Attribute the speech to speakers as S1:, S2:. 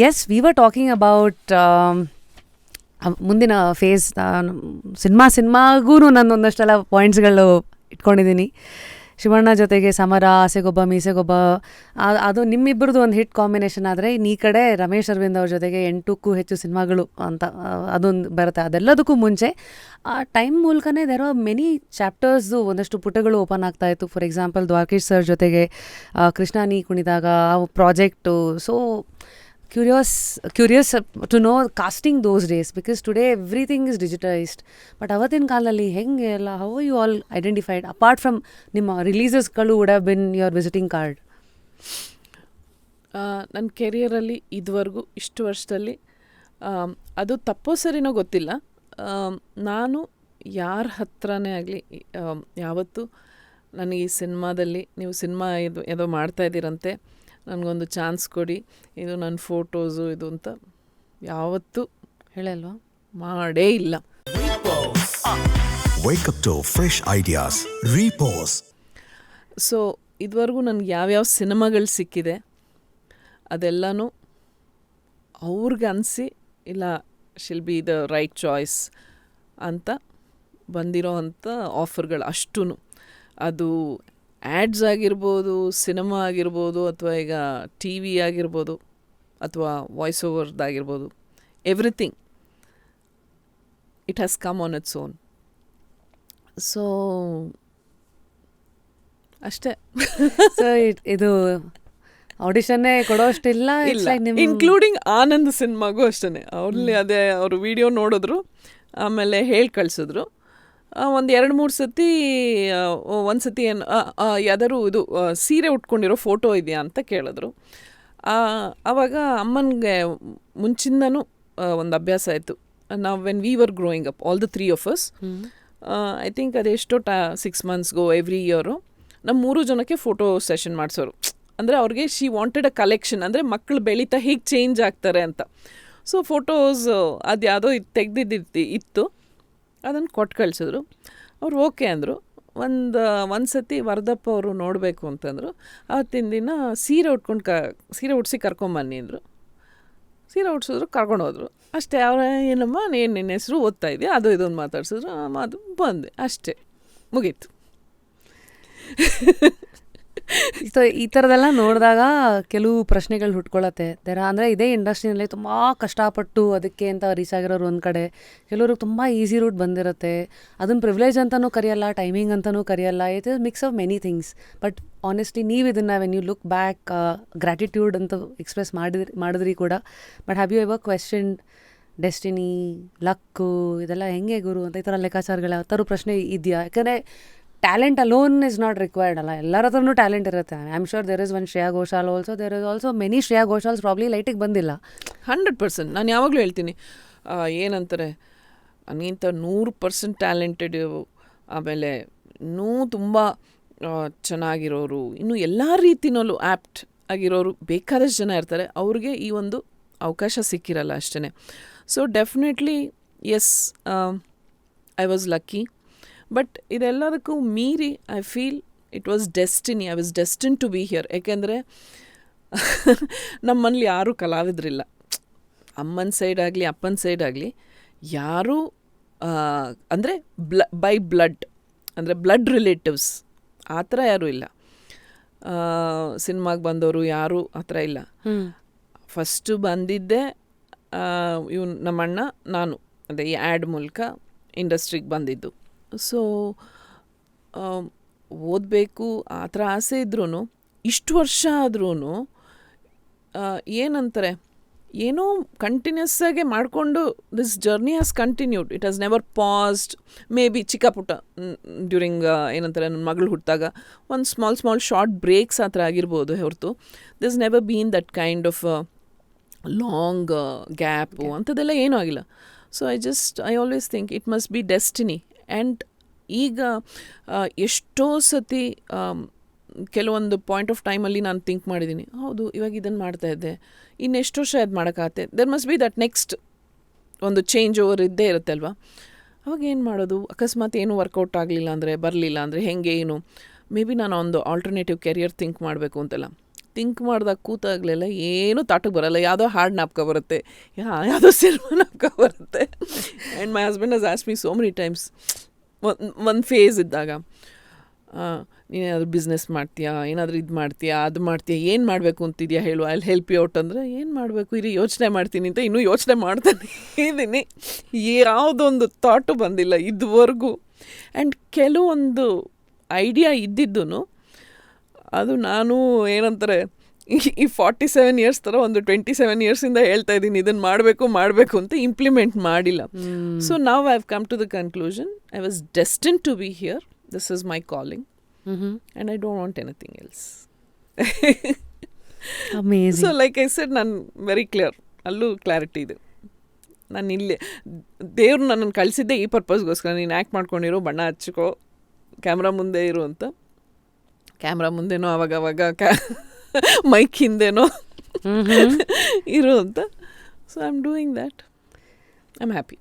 S1: S we were talking about ಮುಂದಿನ phase. ಸಿನಿಮಾಗೂ ನಾನು ಒಂದಷ್ಟೆಲ್ಲ ಪಾಯಿಂಟ್ಸ್ಗಳು ಇಟ್ಕೊಂಡಿದ್ದೀನಿ. ಶಿವಣ್ಣ ಜೊತೆಗೆ ಸಮರ, ಆಸೆಗೊಬ್ಬ ಮೀಸೆಗೊಬ್ಬ, ಅದು ನಿಮ್ಮಿಬ್ಬರದು ಒಂದು ಹಿಟ್ ಕಾಂಬಿನೇಷನ್ ಆದರೆ, ಈ ಕಡೆ ರಮೇಶ್ ಅರವಿಂದ್ ಅವ್ರ ಜೊತೆಗೆ 8ಕ್ಕೂ ಹೆಚ್ಚು ಸಿನಿಮಾಗಳು ಅಂತ ಅದೊಂದು ಬರುತ್ತೆ. ಅದೆಲ್ಲದಕ್ಕೂ ಮುಂಚೆ ಆ ಟೈಮ್ ಮೂಲಕನೇ ದೇರ್ ಆರ್ ಮೆನಿ ಚಾಪ್ಟರ್ಸು, ಒಂದಷ್ಟು ಪುಟಗಳು ಓಪನ್ ಆಗ್ತಾಯಿತ್ತು. ಫಾರ್ ಎಕ್ಸಾಂಪಲ್ ದ್ವಾರಕೀಶ್ ಸರ್ ಜೊತೆಗೆ ಕೃಷ್ಣ ನೀ ಕುಣಿದಾಗ ಆ project. So curious to know casting those days, because today everything is digitized. But ಅವತ್ತಿನ ಕಾಲದಲ್ಲಿ ಹೆಂಗೆ ಎಲ್ಲ, how are you all identified apart from ನಿಮ್ಮ ರಿಲೀಸಸ್ಗಳು would have been your visiting card?
S2: ನನ್ನ ಕೆರಿಯರಲ್ಲಿ ಇದುವರೆಗೂ ಇಷ್ಟು ವರ್ಷದಲ್ಲಿ ಅದು ತಪ್ಪೋ ಸರಿನೋ ಗೊತ್ತಿಲ್ಲ, ನಾನು ಯಾರ ಹತ್ರನೇ ಆಗಲಿ ಯಾವತ್ತೂ ನನಗೆ ಈ ಸಿನಿಮಾದಲ್ಲಿ ನೀವು ಸಿನಿಮಾ ಏನೋ ಮಾಡ್ತಾಯಿದ್ದೀರಂತೆ, ನನಗೊಂದು ಚಾನ್ಸ್ ಕೊಡಿ, ಇದು ನನ್ನ ಫೋಟೋಸು ಇದು ಅಂತ ಯಾವತ್ತೂ
S1: ಹೇಳಲ್ವಾ,
S2: ಮಾಡೇ ಇಲ್ಲ.
S3: Wake up to fresh ideas. Repose.
S2: So ಇದುವರೆಗೂ ನನಗೆ ಯಾವ್ಯಾವ ಸಿನಿಮಾಗಳು ಸಿಕ್ಕಿದೆ ಅದೆಲ್ಲನೂ ಅವ್ರಿಗೆ ಅನಿಸಿ ಇಲ್ಲ shall be the right choice ಅಂತ ಬಂದಿರೋ ಅಂಥ ಆಫರ್ಗಳು ಅಷ್ಟೂ. ಅದು ಆ್ಯಡ್ಸ್ ಆಗಿರ್ಬೋದು, ಸಿನಿಮಾ ಆಗಿರ್ಬೋದು, ಅಥವಾ ಈಗ ಟಿ ವಿ ಆಗಿರ್ಬೋದು, ಅಥವಾ ವಾಯ್ಸ್ ಓವರ್ದಾಗಿರ್ಬೋದು, everything it has come on its own. So ಅಷ್ಟೇ.
S1: ಸೊ ಇದು ಆಡಿಷನ್ನೇ ಕೊಡೋಷ್ಟಿಲ್ಲ,
S2: ಇನ್ಕ್ಲೂಡಿಂಗ್ ಆನಂದ್ ಸಿನಿಮಾಗೂ ಅಷ್ಟೇ. ಅವ್ರಲ್ಲಿ ಅದೇ ಅವರು ವಿಡಿಯೋ ನೋಡಿದ್ರು, ಆಮೇಲೆ ಹೇಳಿ ಕಳಿಸಿದ್ರು. ಒಂದು 2-3 ಸತಿ ಒಂದು ಸತಿ ಏನು ಯಾವ್ದಾದ್ರು ಇದು ಸೀರೆ ಉಟ್ಕೊಂಡಿರೋ ಫೋಟೋ ಇದೆಯಾ ಅಂತ ಕೇಳಿದ್ರು. ಆವಾಗ ಅಮ್ಮನಿಗೆ ಮುಂಚಿಂದನೂ ಒಂದು ಅಭ್ಯಾಸ ಆಯಿತು. ನಾವು when we were growing of all the 3 of us, I think ಅದೆಷ್ಟೋ 6 monthsಗೋ ಎವ್ರಿ ಇಯರು ನಮ್ಮ 3 ಜನಕ್ಕೆ ಫೋಟೋ ಸೆಷನ್ ಮಾಡಿಸೋರು. ಅಂದರೆ ಅವ್ರಿಗೆ ಶಿ ವಾಂಟೆಡ್ ಅ ಕಲೆಕ್ಷನ್, ಅಂದರೆ ಮಕ್ಕಳು ಬೆಳೀತಾ ಹೀಗೆ ಚೇಂಜ್ ಆಗ್ತಾರೆ ಅಂತ. ಸೊ ಫೋಟೋಸ್ ಅದು ಯಾವುದೋ ಇತ್ತು, ಅದನ್ನು ಕೊಟ್ಟು ಕಳಿಸಿದ್ರು. ಅವ್ರು ಓಕೆ ಅಂದರು. ಒಂದು ಸತಿ ವರದಪ್ಪ ಅವರು ನೋಡಬೇಕು ಅಂತಂದರು. ಆವತ್ತಿನ ದಿನ ಸೀರೆ ಉಟ್ಸಿ ಕರ್ಕೊಂಬನ್ನಿ ಅಂದರು. ಸೀರೆ ಉಟ್ಸಿದ್ರು, ಕರ್ಕೊಂಡೋದ್ರು. ಅಷ್ಟೇ. ಅವ್ರ ಏನಮ್ಮ ಏನು ನಿನ್ನ ಹೆಸರು ಓದ್ತಾ ಇದೆಯಾ ಅದು ಇದೊಂದು ಮಾತಾಡ್ಸಿದ್ರು. ಅದು ಬಂದೆ, ಅಷ್ಟೇ, ಮುಗೀತು.
S1: ಸೊ ಈ ಥರದೆಲ್ಲ ನೋಡಿದಾಗ ಕೆಲವು ಪ್ರಶ್ನೆಗಳು ಹುಟ್ಕೊಳ್ಳುತ್ತೆ. ಅಂದರೆ ಇದೇ ಇಂಡಸ್ಟ್ರಿನಲ್ಲಿ ತುಂಬ ಕಷ್ಟಪಟ್ಟು ಅದಕ್ಕೆ ಅಂತ ರೀಚ್ ಆಗಿರೋರು ಒಂದು ಕಡೆ, ಕೆಲವ್ರಿಗೆ ತುಂಬ ಈಸಿ ರೂಟ್ ಬಂದಿರುತ್ತೆ. ಅದನ್ನು ಪ್ರಿವಿಲೇಜ್ ಅಂತಲೂ ಕರೆಯಲ್ಲ, ಟೈಮಿಂಗ್ ಅಂತಲೂ ಕರೆಯಲ್ಲ. It is mix of many things. But honestly ನೀವು ಇದನ್ನು when you look back gratitude ಅಂತ ಎಕ್ಸ್ಪ್ರೆಸ್ ಮಾಡಿದ್ರಿ ಕೂಡ. But have you ever questioned destiny, luck, ಇದೆಲ್ಲ ಹೆಂಗೆ ಗುರು ಅಂತ ಈ ಥರ ಲೆಕ್ಕಾಚಾರಗಳು ಯಾವ ಥರ ಪ್ರಶ್ನೆ ಇದೆಯಾ? ಯಾಕಂದರೆ talent alone is not required ಅಲ್ಲ, ಎಲ್ಲರ ಹತ್ರನೂ ಟ್ಯಾಲೆಂಟ್ ಇರುತ್ತೆ. I am sure there is one Shreya Ghoshal also, there is also many Shreya Ghoshals probably ಲೈಟಿಗೆ ಬಂದಿಲ್ಲ.
S2: 100%. ನಾನು ಯಾವಾಗಲೂ ಹೇಳ್ತೀನಿ, ಏನಂತಾರೆ, ನನಗಿಂತ 100% ಟ್ಯಾಲೆಂಟೆಡ್, ಆಮೇಲೆ ಇನ್ನೂ ತುಂಬ ಚೆನ್ನಾಗಿರೋರು, ಇನ್ನೂ ಎಲ್ಲ ರೀತಿನಲ್ಲೂ ಆ್ಯಪ್ಟ್ ಆಗಿರೋರು ಬೇಕಾದಷ್ಟು ಜನ ಇರ್ತಾರೆ. ಅವ್ರಿಗೆ ಈ ಒಂದು ಅವಕಾಶ ಸಿಕ್ಕಿರಲ್ಲ ಅಷ್ಟೇ. So definitely yes, I was lucky. But ಇದೆಲ್ಲದಕ್ಕೂ ಮೀರಿ I feel it was destiny. I was destined to be here. ಯಾಕೆಂದರೆ ನಮ್ಮಲ್ಲಿ ಯಾರೂ ಕಲಾವಿದರಿಲ್ಲ. ಅಮ್ಮನ ಸೈಡ್ ಆಗಲಿ ಅಪ್ಪನ ಸೈಡ್ ಆಗಲಿ ಯಾರೂ ಅಂದರೆ ಬೈ ಬ್ಲಡ್, ಅಂದರೆ ಬ್ಲಡ್ ರಿಲೇಟಿವ್ಸ್ ಆ ಥರ ಯಾರೂ ಇಲ್ಲ. ಸಿನಿಮಾಗೆ ಬಂದವರು ಯಾರೂ ಆ ಥರ ಇಲ್ಲ. ಫಸ್ಟು ಬಂದಿದ್ದೆ ನಮ್ಮಣ್ಣ, ನಾನು ಅದೇ ಈ ಆ್ಯಡ್ ಮೂಲಕ ಇಂಡಸ್ಟ್ರಿಗೆ ಬಂದಿದ್ದು. ಸೊ ಓದಬೇಕು ಆ ಥರ ಆಸೆ ಇದ್ರೂ, ಇಷ್ಟು ವರ್ಷ ಆದ್ರೂ ಏನಂತಾರೆ, ಏನೋ ಕಂಟಿನ್ಯೂಸ್ ಆಗಿ ಮಾಡಿಕೊಂಡು this journey has continued. It has never passed. May be ಚಿಕ್ಕ ಪುಟ್ಟ ಡ್ಯೂರಿಂಗ್ ಏನಂತಾರೆ ನನ್ನ ಮಗಳು ಹುಟ್ಟಿದಾಗ ಒಂದು ಸ್ಮಾಲ್ ಶಾರ್ಟ್ ಬ್ರೇಕ್ಸ್ ಆ ಥರ ಆಗಿರ್ಬೋದು ಹೊರತು this never bean that kind of long gap ಅಂಥದ್ದೆಲ್ಲ ಏನೂ ಆಗಿಲ್ಲ. So I always think it must be destiny. And ಈಗ ಎಷ್ಟೋ ಸತಿ ಕೆಲವೊಂದು ಪಾಯಿಂಟ್ ಆಫ್ ಟೈಮಲ್ಲಿ ನಾನು ಥಿಂಕ್ ಮಾಡಿದ್ದೀನಿ, ಹೌದು ಇವಾಗ ಇದನ್ನು ಮಾಡ್ತಾಯಿದ್ದೆ, ಇನ್ನೆಷ್ಟು ವರ್ಷ ಅದು ಮಾಡೋಕ್ಕಾಗತ್ತೆ, there must be that next ಒಂದು ಚೇಂಜ್ ಓವರ್ ಇದ್ದೇ ಇರುತ್ತೆ ಅಲ್ವಾ. ಅವಾಗ ಏನು ಮಾಡೋದು, ಅಕಸ್ಮಾತ್ ಏನು ವರ್ಕೌಟ್ ಆಗಲಿಲ್ಲ ಅಂದರೆ, ಬರಲಿಲ್ಲ ಅಂದರೆ ಹೆಂಗೆ, ಏನು ಮೇ ಬಿ ನಾನು ಒಂದು ಆಲ್ಟರ್ನೇಟಿವ್ ಕೆರಿಯರ್ ಥಿಂಕ್ ಮಾಡಬೇಕು ಅಂತೆಲ್ಲ. ಥಿಂಕ್ ಮಾಡಿದಾಗ ಕೂತಾಗಲೆಲ್ಲ ಏನೂ ತಾಟಕ್ಕೆ ಬರಲ್ಲ. ಯಾವುದೋ ಹಾಡು ನಾಪ್ಕ ಬರುತ್ತೆ, ಯಾವುದೋ ಸಿನಿಮಾ ನಾಪ್ಕ ಬರುತ್ತೆ. And my husband has asked me so many times, ಒಂದು ಫೇಸ್ ಇದ್ದಾಗ, ನೀನೇನಾದರೂ ಬಿಸ್ನೆಸ್ ಮಾಡ್ತೀಯಾ, ಏನಾದರೂ ಇದು ಮಾಡ್ತೀಯಾ, ಅದು ಮಾಡ್ತೀಯಾ, ಏನು ಮಾಡಬೇಕು ಅಂತಿದ್ಯಾ ಹೇಳು, ಐ ಹೆಲ್ಪ್ ಯು ಔಟ್ ಅಂದರೆ, ಏನು ಮಾಡಬೇಕು ಇರಿ ಯೋಚನೆ ಮಾಡ್ತೀನಿ ಅಂತ ಇನ್ನೂ ಯೋಚನೆ ಮಾಡ್ತಾನೆ ಇದ್ದೀನಿ. ಯಾವುದೊಂದು ಥಾಟು ಬಂದಿಲ್ಲ ಇದುವರೆಗೂ. ಆ್ಯಂಡ್ ಕೆಲವೊಂದು ಐಡಿಯಾ ಇದ್ದಿದ್ದು ಅದು ನಾನು ಏನಂತಾರೆ ಈ 47 ಇಯರ್ಸ್ ಥರ ಒಂದು 27 ಇಯರ್ಸಿಂದ ಹೇಳ್ತಾ ಇದ್ದೀನಿ ಇದನ್ನು ಮಾಡಬೇಕು ಅಂತ ಇಂಪ್ಲಿಮೆಂಟ್ ಮಾಡಿಲ್ಲ. ಸೊ ನಾವು I have come to the conclusion I was destined to be here, this is my calling and I don't want anything else.
S1: Amazing.
S2: So like I said, ನಾನು ವೆರಿ ಕ್ಲಿಯರ್, ಅಲ್ಲೂ clarity ಇದೆ. ನಾನು ಇಲ್ಲಿ ದೇವ್ರು ನನ್ನನ್ನು ಕಳಿಸಿದ್ದೆ ಈ ಪರ್ಪಸ್ಗೋಸ್ಕರ, ನೀನು ಆ್ಯಕ್ಟ್ ಮಾಡ್ಕೊಂಡಿರೋ, ಬಣ್ಣ ಹಚ್ಕೋ, ಕ್ಯಾಮ್ರಾ ಮುಂದೆ ಇರು ಅಂತ. ಕ್ಯಾಮ್ರಾ ಮುಂದೆನೋ ಅವಾಗ ಮೈಕ್ ಹಿಂದೆನೋ ಇರು ಅಂತ. So I am doing that, I am happy.